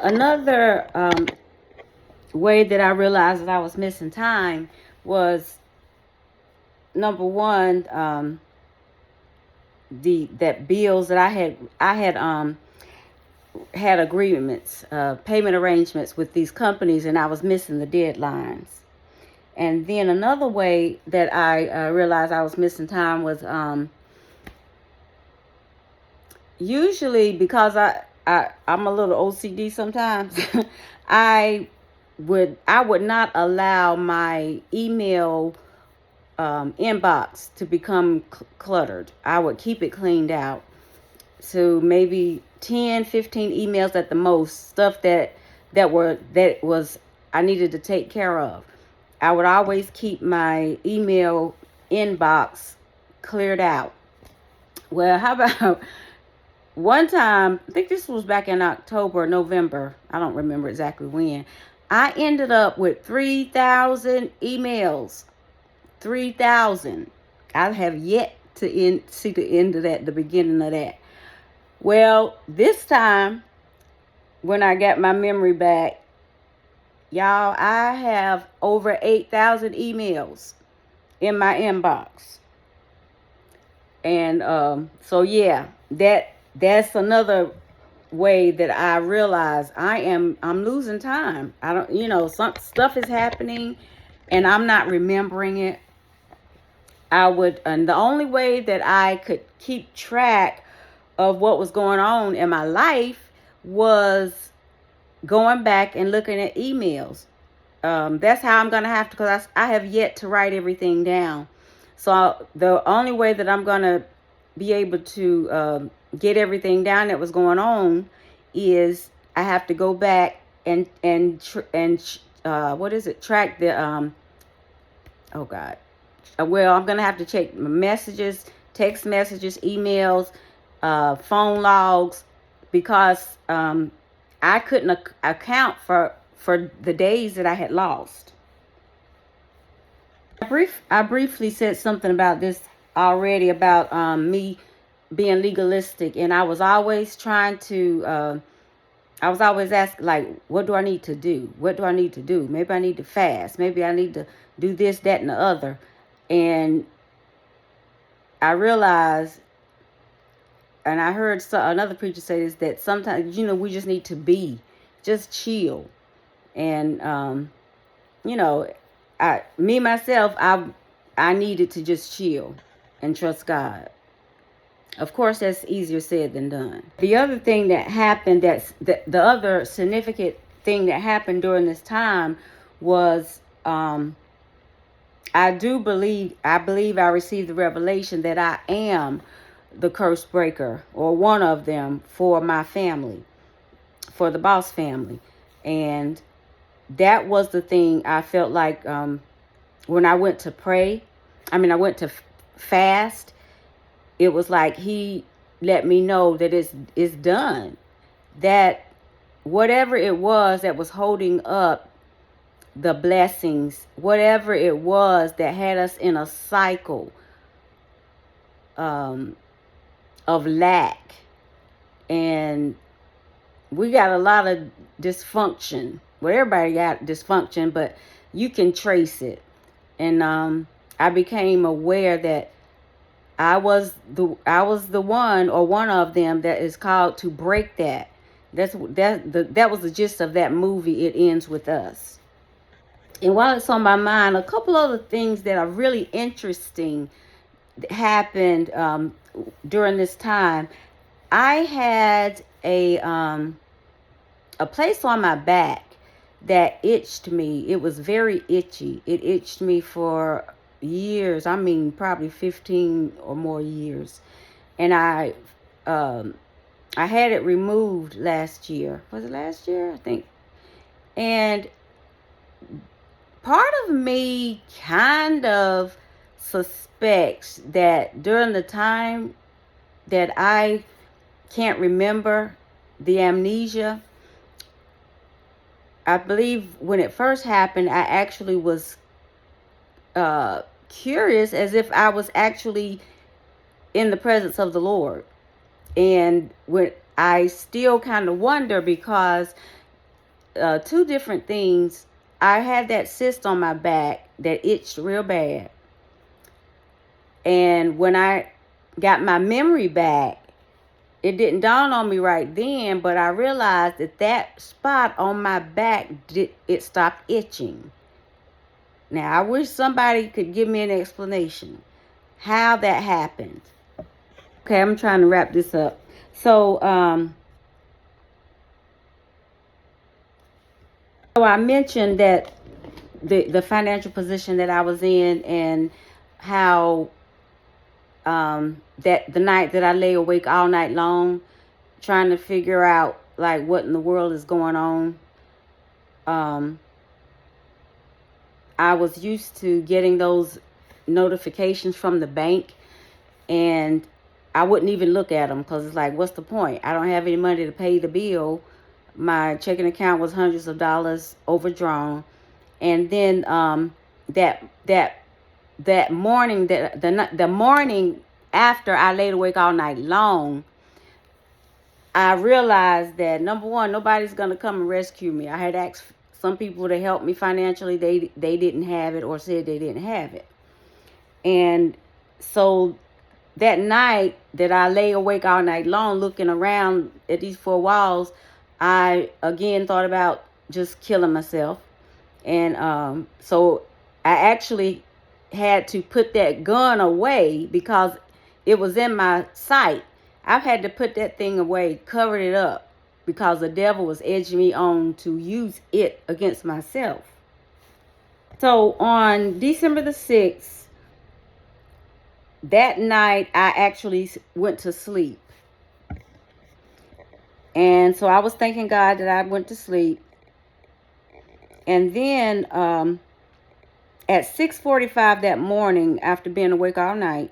Another way that I realized that I was missing time was, number one, that bills that I had agreements, payment arrangements with these companies, and I was missing the deadlines. And then another way that I realized I was missing time was usually because I'm a little OCD sometimes. I would not allow my email inbox to become cluttered. I would keep it cleaned out. So maybe 10, 15 emails at the most, stuff that was I needed to take care of. I would always keep my email inbox cleared out. Well, how about one time, I think this was back in October, November, I don't remember exactly when, I ended up with 3,000 emails. 3,000. I have yet to see the end of that, the beginning of that. Well, this time, when I got my memory back, y'all, I have over 8,000 emails in my inbox. And so, yeah, that's another way that I realize I'm losing time. I don't, some stuff is happening and I'm not remembering it. And the only way that I could keep track of what was going on in my life was going back and looking at emails. That's how I'm going to have to, because I have yet to write everything down. So the only way that I'm going to be able to get everything down that was going on is I have to go back and track the oh God. Well, I'm going to have to check messages, text messages, emails, phone logs, because I couldn't account for the days that I had lost. I briefly said something about this already, about me being legalistic, and I was always trying to I was always asking, like, what do I need to do? What do I need to do? Maybe I need to fast. Maybe I need to do this, that, and the other. And I realized, and I heard another preacher say this, that sometimes, we just need to just chill. And, myself, I needed to just chill and trust God. Of course, that's easier said than done. The other thing that happened, the other significant thing that happened during this time was, I believe I received the revelation that I am the curse breaker, or one of them, for my family, for the Boss family. And that was the thing I felt like when I went to I went to fast, it was like he let me know that it's done. That whatever it was that was holding up the blessings, whatever it was that had us in a cycle of lack, and we got a lot of dysfunction. Well, everybody got dysfunction, but you can trace it. And I became aware that I was the one, or one of them, that is called to break that. That was the gist of that movie, It Ends With Us. And while it's on my mind, a couple other things that are really interesting happened during this time. I had a place on my back that itched me. It was very itchy. It itched me for years. Probably 15 or more years. And I had it removed last year. Was it last year? I think. And part of me kind of suspects that during the time that I can't remember, the amnesia, I believe when it first happened, I actually was curious, as if I was actually in the presence of the Lord. And when I still kind of wonder, because two different things. I had that cyst on my back that itched real bad. And when I got my memory back, it didn't dawn on me right then, but I realized that that spot on my back, it stopped itching. Now, I wish somebody could give me an explanation how that happened. Okay, I'm trying to wrap this up. So I mentioned that the financial position that I was in, and how that the night that I lay awake all night long trying to figure out like what in the world is going on. I was used to getting those notifications from the bank, and I wouldn't even look at them because it's like, what's the point? I don't have any money to pay the bill. My checking account was hundreds of dollars overdrawn. And then that morning, the morning after I laid awake all night long, I realized that, number one, nobody's gonna come and rescue me. I had asked some people to help me financially. They didn't have it, or said they didn't have it. And so that night that I lay awake all night long looking around at these four walls, I again thought about just killing myself. And so I actually had to put that gun away because it was in my sight. I've had to put that thing away, covered it up, because the devil was edging me on to use it against myself. So on December the 6th, that night I actually went to sleep. And so I was thanking God that I went to sleep. And then at 6:45 that morning, after being awake all night,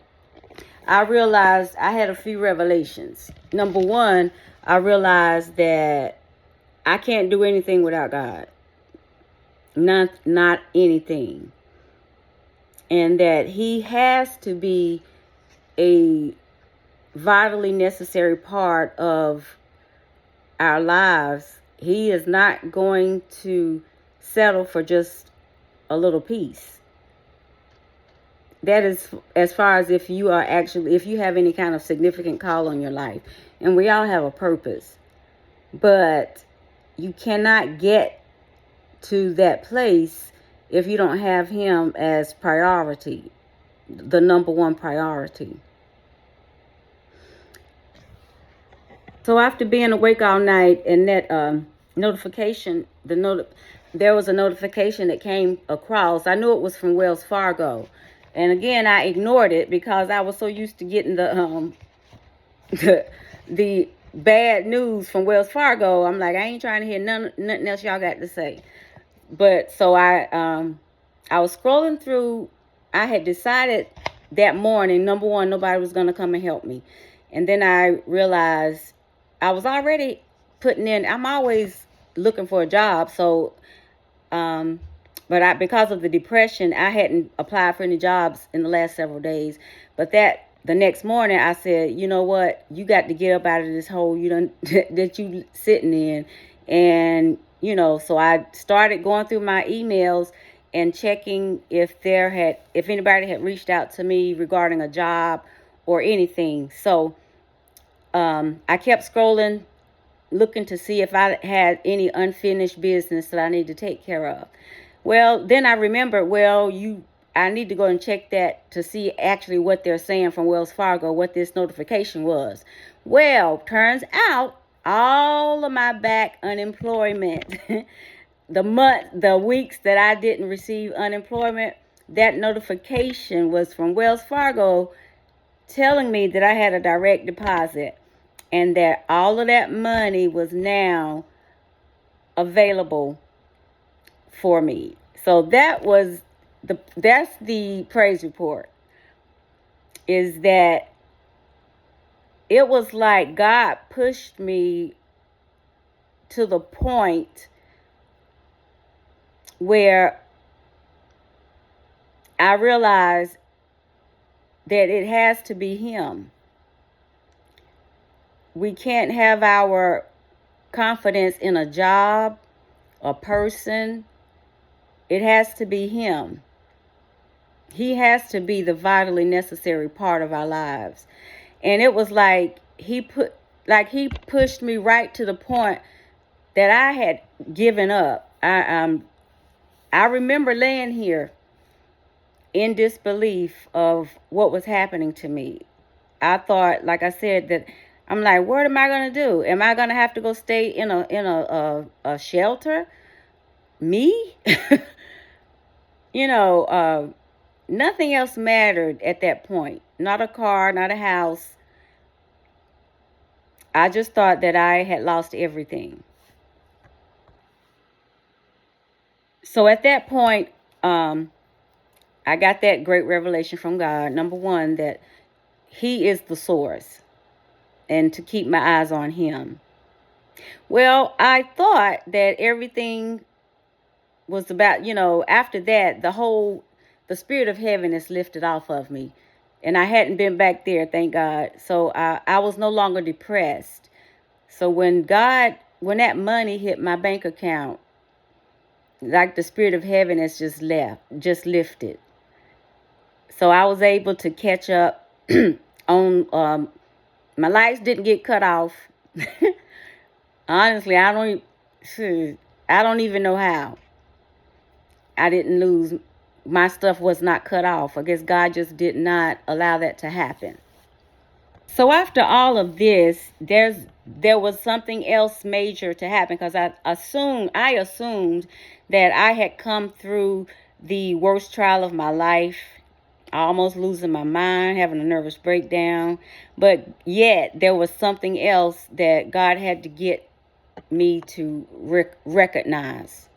I realized I had a few revelations. Number one, I realized that I can't do anything without God. Not anything. And that He has to be a vitally necessary part of our lives. He is not going to settle for just a little piece. That is as far as if you have any kind of significant call on your life. And we all have a purpose. But you cannot get to that place if you don't have Him as priority, the number one priority. So after being awake all night, and that notification, there was a notification that came across. I knew it was from Wells Fargo. And again, I ignored it because I was so used to getting the the bad news from Wells Fargo. I'm like, I ain't trying to hear nothing else y'all got to say. But so I was scrolling through. I had decided that morning, number one, nobody was going to come and help me. And then I realized I was already putting in, I'm always looking for a job. So, but because of the depression, I hadn't applied for any jobs in the last several days. But the next morning, I said, you know what? You got to get up out of this hole that you sitting in. And, so I started going through my emails and checking if anybody had reached out to me regarding a job or anything. So I kept scrolling, looking to see if I had any unfinished business that I need to take care of. Well, then I remembered, I need to go and check that to see actually what they're saying from Wells Fargo, what this notification was. Well, turns out all of my back unemployment, the weeks that I didn't receive unemployment, that notification was from Wells Fargo telling me that I had a direct deposit and that all of that money was now available for me. So that's the praise report, is that it was like God pushed me to the point where I realized that it has to be Him. We can't have our confidence in a job a person. It has to be him. He has to be the vitally necessary part of our lives. And it was like he pushed me right to the point that I had given up. I remember laying here in disbelief of what was happening to me. I thought, like I said, that I'm like, what am I gonna do? Am I gonna have to go stay in a shelter? Me? Nothing else mattered at that point. Not a car, not a house. I just thought that I had lost everything. So at that point, I got that great revelation from God. Number one, that he is the source, and to keep my eyes on him. Well, I thought that everything was about, after that, the spirit of heaviness lifted off of me. And I hadn't been back there, thank God. So I was no longer depressed. So when that money hit my bank account, like the spirit of heaviness just lifted. So I was able to catch up on, my lights didn't get cut off. Honestly, I don't even know how. I didn't lose. My stuff was not cut off. I guess God just did not allow that to happen. So after all of this, there was something else major to happen, because I assumed that I had come through the worst trial of my life, almost losing my mind, having a nervous breakdown. But yet there was something else that God had to get me to recognize.